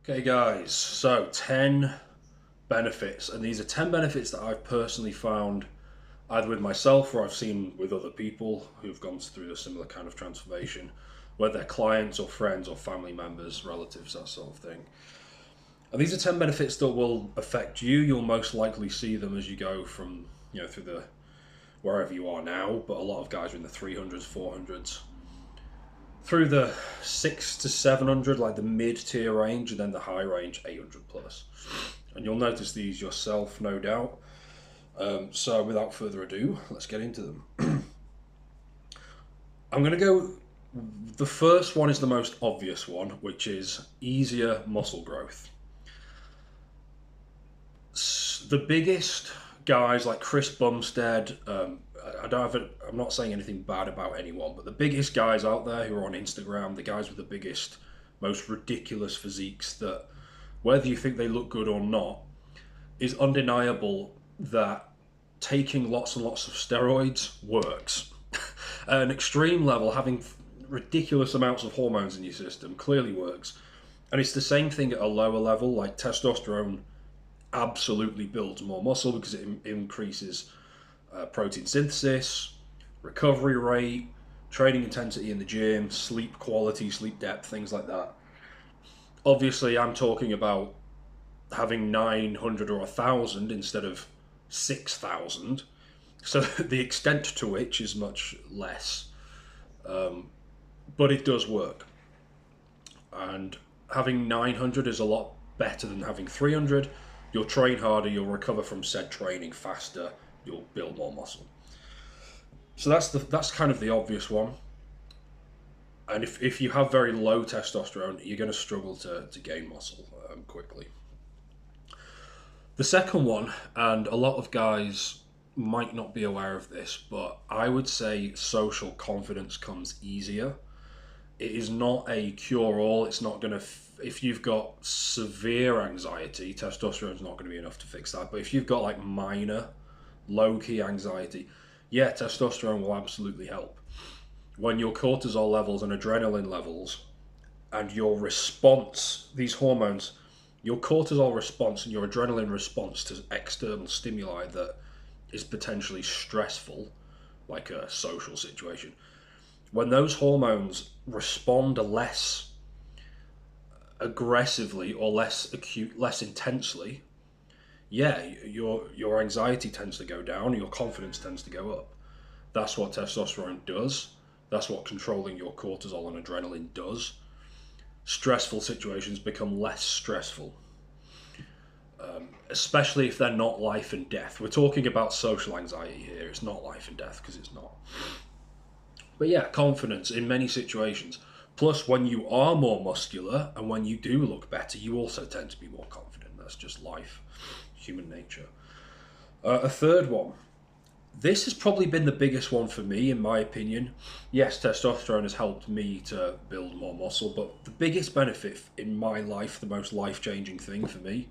Okay, guys, so 10 benefits, and these are 10 benefits that I've personally found either with myself or I've seen with other people who've gone through a similar kind of transformation, whether they're clients or friends or family members, relatives, that sort of thing. And these are 10 benefits that will affect you. You'll most likely see them as you go from, through the wherever you are now, but a lot of guys are in the 300s, 400s, through the 6 to 700, like the mid tier range, and then the high range, 800 plus. And you'll notice these yourself, no doubt. So without further ado, let's get into them. I'm going to go. The first one is the most obvious one, which is easier muscle growth. The biggest guys like Chris Bumstead, I don't have I'm not saying anything bad about anyone, but the biggest guys out there who are on Instagram, the guys with the biggest, most ridiculous physiques, that whether you think they look good or not, is undeniable that taking lots and lots of steroids works. At an extreme level, having ridiculous amounts of hormones in your system clearly works. And it's the same thing at a lower level, like testosterone absolutely builds more muscle because it increases protein synthesis, recovery rate, training intensity in the gym, sleep quality, sleep depth, things like that. Obviously, I'm talking about having 900 or 1,000 instead of 6,000. So the extent to which is much less. But it does work. And having 900 is a lot better than having 300. You'll train harder, you'll recover from said training faster, you'll build more muscle. So that's kind of the obvious one. And if you have very low testosterone, you're going to struggle to gain muscle quickly. The second one, and a lot of guys might not be aware of this, but I would say social confidence comes easier. It is not a cure all. It's not going to, if you've got severe anxiety, testosterone is not going to be enough to fix that. But if you've got like minor, low key anxiety, yeah, testosterone will absolutely help. When your cortisol levels and adrenaline levels and your response, these hormones, your cortisol response and your adrenaline response to external stimuli that is potentially stressful, like a social situation, when those hormones respond less aggressively or less acute, less intensely, yeah, your anxiety tends to go down, your confidence tends to go up. That's what testosterone does. That's what controlling your cortisol and adrenaline does. Stressful situations become less stressful, especially if they're not life and death. We're talking about social anxiety here. It's not life and death because it's not. But yeah, confidence in many situations. Plus, when you are more muscular and when you do look better, you also tend to be more confident. That's just life, human nature. A third one. This has probably been the biggest one for me, in my opinion. Yes, testosterone has helped me to build more muscle, but the biggest benefit in my life, the most life-changing thing for me,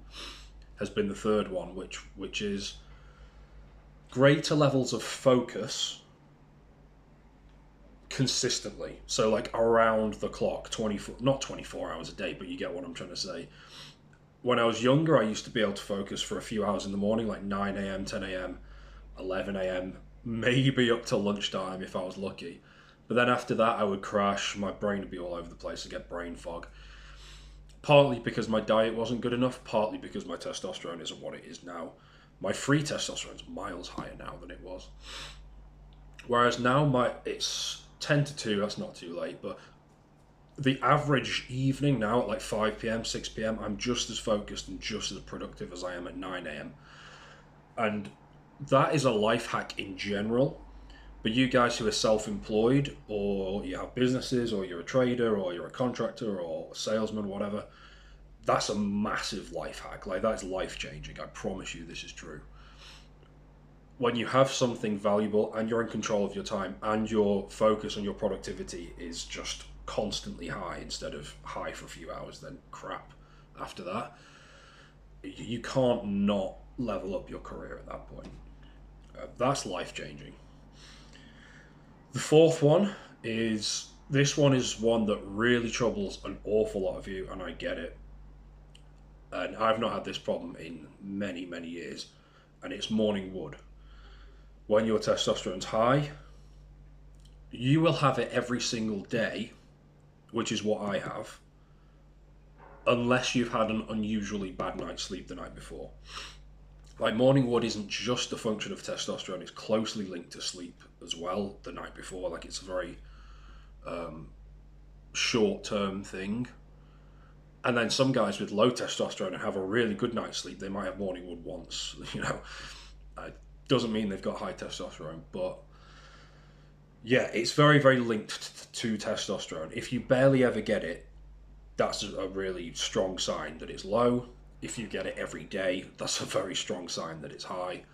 has been the third one, which is greater levels of focus consistently. So like around the clock, 24, not 24 hours a day, but you get what I'm trying to say. When I was younger, I used to be able to focus for a few hours in the morning, like 9 a.m., 10 a.m., 11 a.m., maybe up to lunchtime if I was lucky. But then after that, I would crash. My brain would be all over the place. I'd get brain fog. Partly because my diet wasn't good enough, partly because my testosterone isn't what it is now. My free testosterone is miles higher now than it was. Whereas now it's 10 to 2, that's not too late, but the average evening now at like 5 p.m., 6 p.m., I'm just as focused and just as productive as I am at 9 a.m. And that is a life hack in general. But you guys who are self-employed, or you have businesses, or you're a trader, or you're a contractor, or a salesman, whatever, that's a massive life hack. Like, that's life-changing. I promise you this is true. When you have something valuable and you're in control of your time and your focus and your productivity is just constantly high instead of high for a few hours, then crap after that, you can't not level up your career at that point. That's life-changing. The fourth one is, this one is one that really troubles an awful lot of you, and I get it. and I've not had this problem in many, many years, and it's morning wood. When your testosterone's high, you will have it every single day, which is what I have, unless you've had an unusually bad night's sleep the night before. Like, morning wood isn't just a function of testosterone, it's closely linked to sleep as well the night before. Like, it's a very short term thing. And then some guys with low testosterone and have a really good night's sleep, they might have morning wood once, doesn't mean they've got high testosterone, but yeah, it's very, very linked to testosterone. If you barely ever get it, that's a really strong sign that it's low. If you get it every day, that's a very strong sign that it's high.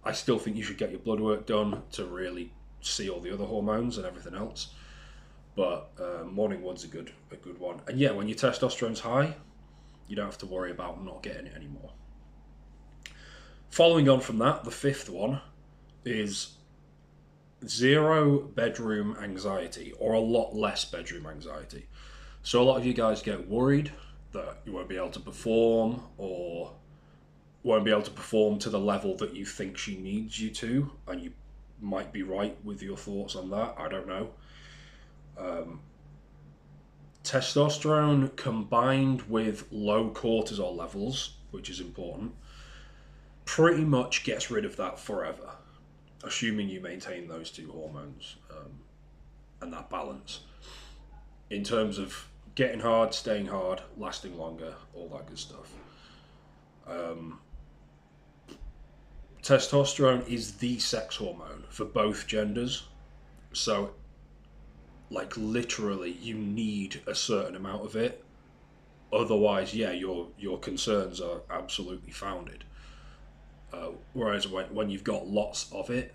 I still think you should get your blood work done to really see all the other hormones and everything else. But morning wood's a good one. And yeah, when your testosterone's high, you don't have to worry about not getting it anymore. Following on from that, the fifth one is zero bedroom anxiety, or a lot less bedroom anxiety. So a lot of you guys get worried that you won't be able to perform, or won't be able to perform to the level that you think she needs you to, and you might be right with your thoughts on that. I don't know. Testosterone combined with low cortisol levels, which is important, pretty much gets rid of that forever, assuming you maintain those two hormones and that balance. In terms of getting hard, staying hard, lasting longer, all that good stuff. Testosterone is the sex hormone for both genders. So, like, literally, you need a certain amount of it. Otherwise, yeah, your concerns are absolutely founded. Whereas when you've got lots of it,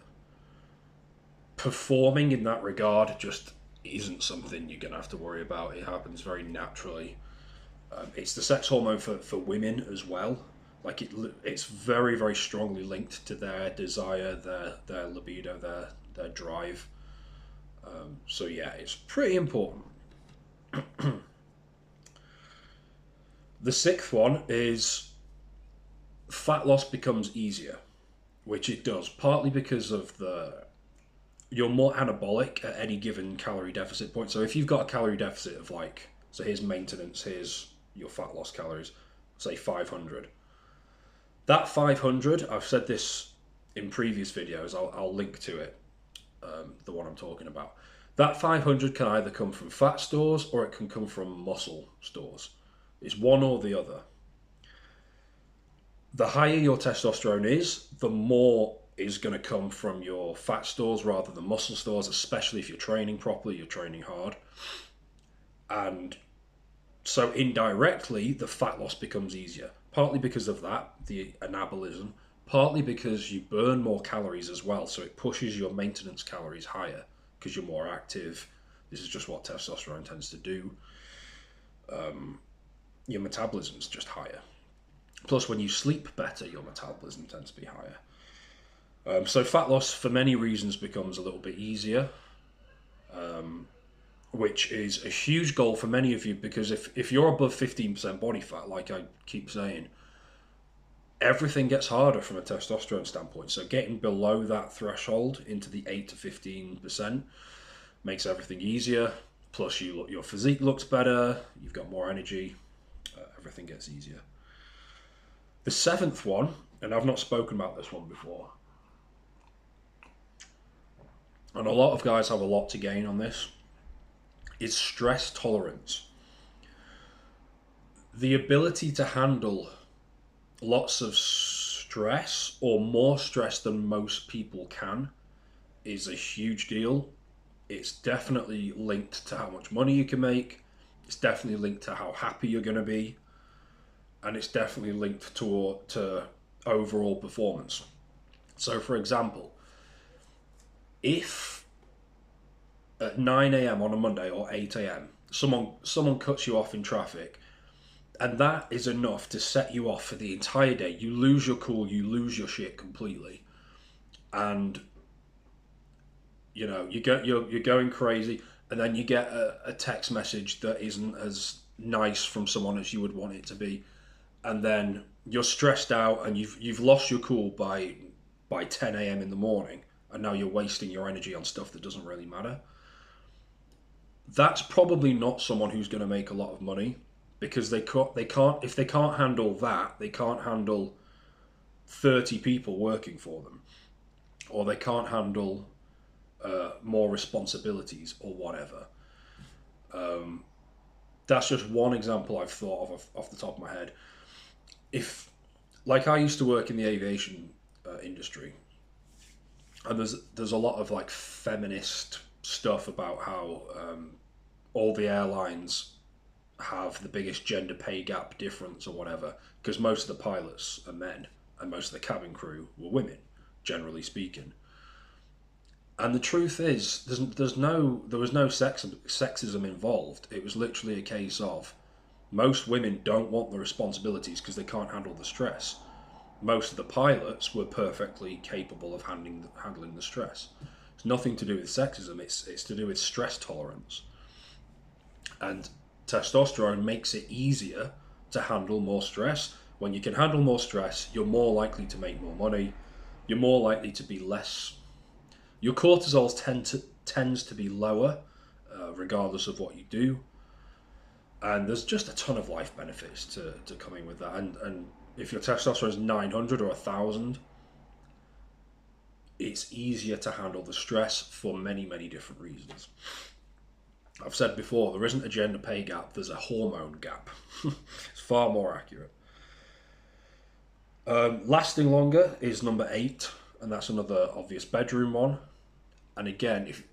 performing in that regard just isn't something you're going to have to worry about. It happens very naturally. It's the sex hormone for women as well. Like, it's very, very strongly linked to their desire, their libido, their drive. So yeah, it's pretty important. The sixth one is fat loss becomes easier, which it does, partly because of you're more anabolic at any given calorie deficit point. So if you've got a calorie deficit of, like, so here's maintenance, here's your fat loss calories, say 500. That 500, I've said this in previous videos, I'll link to it, the one I'm talking about. That 500 can either come from fat stores or it can come from muscle stores. It's one or the other. The higher your testosterone is, the more is going to come from your fat stores rather than muscle stores, especially if you're training properly, you're training hard. And so indirectly, the fat loss becomes easier. Partly because of that, the anabolism, partly because you burn more calories as well, so it pushes your maintenance calories higher because you're more active. This is just what testosterone tends to do. Your metabolism's just higher. Plus, when you sleep better, your metabolism tends to be higher. So fat loss, for many reasons, becomes a little bit easier, which is a huge goal for many of you, because if you're above 15% body fat, like I keep saying, everything gets harder from a testosterone standpoint. So getting below that threshold into the 8 to 15% makes everything easier. Plus, your physique looks better, you've got more energy, everything gets easier. The seventh one, and I've not spoken about this one before, and a lot of guys have a lot to gain on this, is stress tolerance. The ability to handle lots of stress, or more stress than most people can, is a huge deal. It's definitely linked to how much money you can make. It's definitely linked to how happy you're going to be. And it's definitely linked to overall performance. So, for example, if at 9 a.m. on a Monday or 8 a.m. someone cuts you off in traffic, and that is enough to set you off for the entire day, you lose your cool, you lose your shit completely, and you're going crazy, and then you get a text message that isn't as nice from someone as you would want it to be, and then you're stressed out and you've lost your cool by 10 a.m. in the morning, and now you're wasting your energy on stuff that doesn't really matter. That's probably not someone who's going to make a lot of money, because they can't if they can't handle that, they can't handle 30 people working for them, or they can't handle more responsibilities or whatever. That's just one example I've thought of off the top of my head. If, like, I used to work in the aviation industry, and there's a lot of like feminist stuff about how all the airlines have the biggest gender pay gap difference or whatever, because most of the pilots are men and most of the cabin crew were women, generally speaking. And the truth is, there was no sexism involved. It was literally a case of most women don't want the responsibilities because they can't handle the stress. Most of the pilots were perfectly capable of handling the stress. It's nothing to do with sexism. It's to do with stress tolerance. And testosterone makes it easier to handle more stress. When you can handle more stress, you're more likely to make more money. You're more likely to be less. Your cortisol tends to be lower, regardless of what you do. And there's just a ton of life benefits to coming with that. And if your testosterone is 900 or 1,000, it's easier to handle the stress for many, many different reasons. I've said before, there isn't a gender pay gap, there's a hormone gap. It's far more accurate. Lasting longer is number 8, and that's another obvious bedroom one. And again, if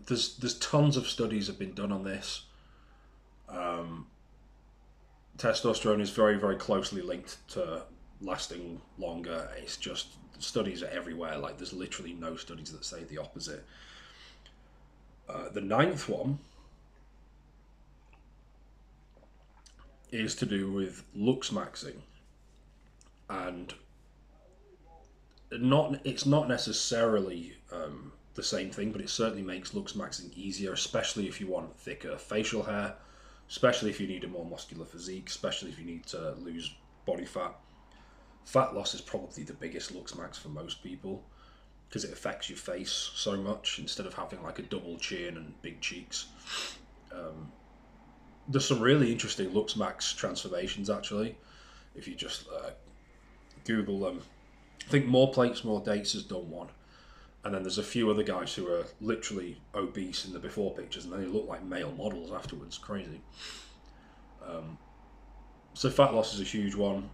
there's tons of studies have been done on this. Testosterone is very, very closely linked to lasting longer. It's just, studies are everywhere. Like, there's literally no studies that say the opposite. The 9th one is to do with looks maxing, and it's not necessarily the same thing, but it certainly makes looks maxing easier, especially if you want thicker facial hair, especially if you need a more muscular physique, especially if you need to lose body fat. Fat loss is probably the biggest looks max for most people, because it affects your face so much instead of having like a double chin and big cheeks. There's some really interesting looks max transformations actually. If you just Google them, I think More Plates, More Dates has done one. And then there's a few other guys who are literally obese in the before pictures, and then they look like male models afterwards. Crazy. So fat loss is a huge one.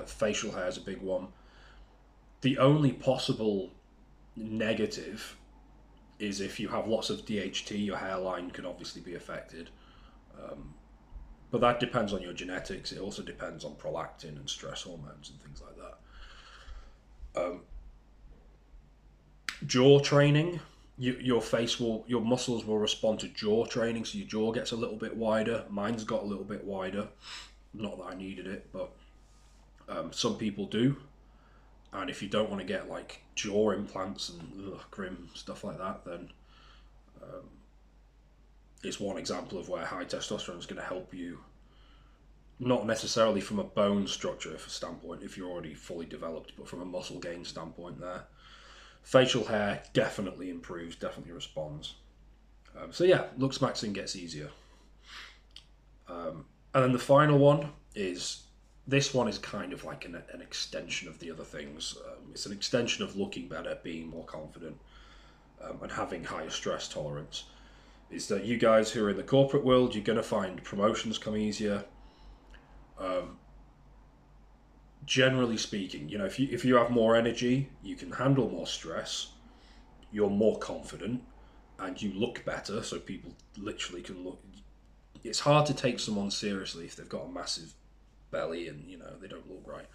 Facial hair is a big one. The only possible negative is if you have lots of DHT, your hairline can obviously be affected. But that depends on your genetics. It also depends on prolactin and stress hormones and things like that. Jaw training, your muscles will respond to jaw training, so your jaw gets a little bit wider. Mine's got a little bit wider. Not that I needed it, but some people do. And if you don't want to get like jaw implants and grim stuff like that, then it's one example of where high testosterone is going to help you. Not necessarily from a bone structure standpoint, if you're already fully developed, but from a muscle gain standpoint there. Facial hair definitely improves, definitely responds. So yeah, looks maxing gets easier. And then the final one is, this one is kind of like an extension of the other things. It's an extension of looking better, being more confident, and having higher stress tolerance. Is that you guys who are in the corporate world, you're going to find promotions come easier. Generally speaking, if you have more energy, you can handle more stress, you're more confident, and you look better, so people literally can look. It's hard to take someone seriously if they've got a massive belly and they don't look right.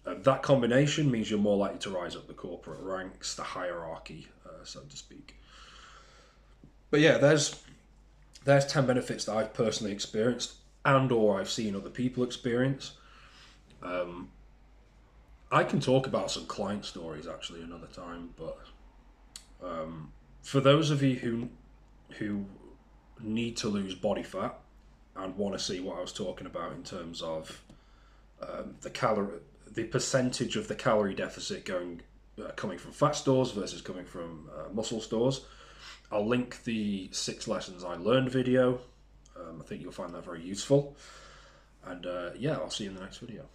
That combination means you're more likely to rise up the corporate ranks, the hierarchy, so to speak. But yeah, there's 10 benefits that I've personally experienced and or I've seen other people experience. I can talk about some client stories actually another time, but for those of you who need to lose body fat and want to see what I was talking about in terms of the percentage of the calorie deficit coming from fat stores versus coming from muscle stores. I'll link the 6 lessons I learned video. I think you'll find that very useful. And yeah, I'll see you in the next video.